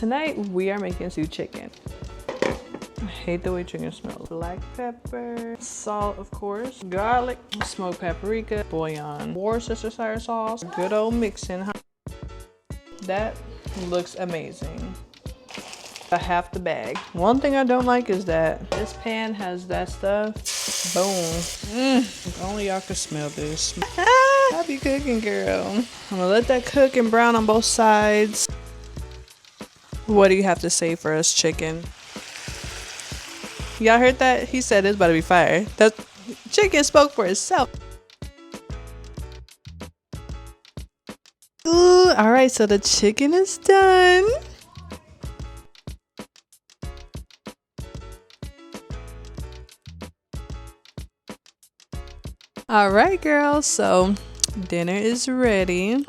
tonight we are making stewed chicken. I hate the way chicken smells. Black pepper, salt of course, garlic, smoked paprika, bouillon, Worcestershire sauce, good old mixing. That looks amazing. I have the bag. One thing I don't like is that this pan has that stuff. Boom. If only y'all could smell this. Happy cooking, girl. I'm gonna let that cook and brown on both sides. What do you have to say for us, chicken? Y'all heard that? He said it's about to be fire. That chicken spoke for itself. Ooh, all right, so the chicken is done. All right, girls, so dinner is ready.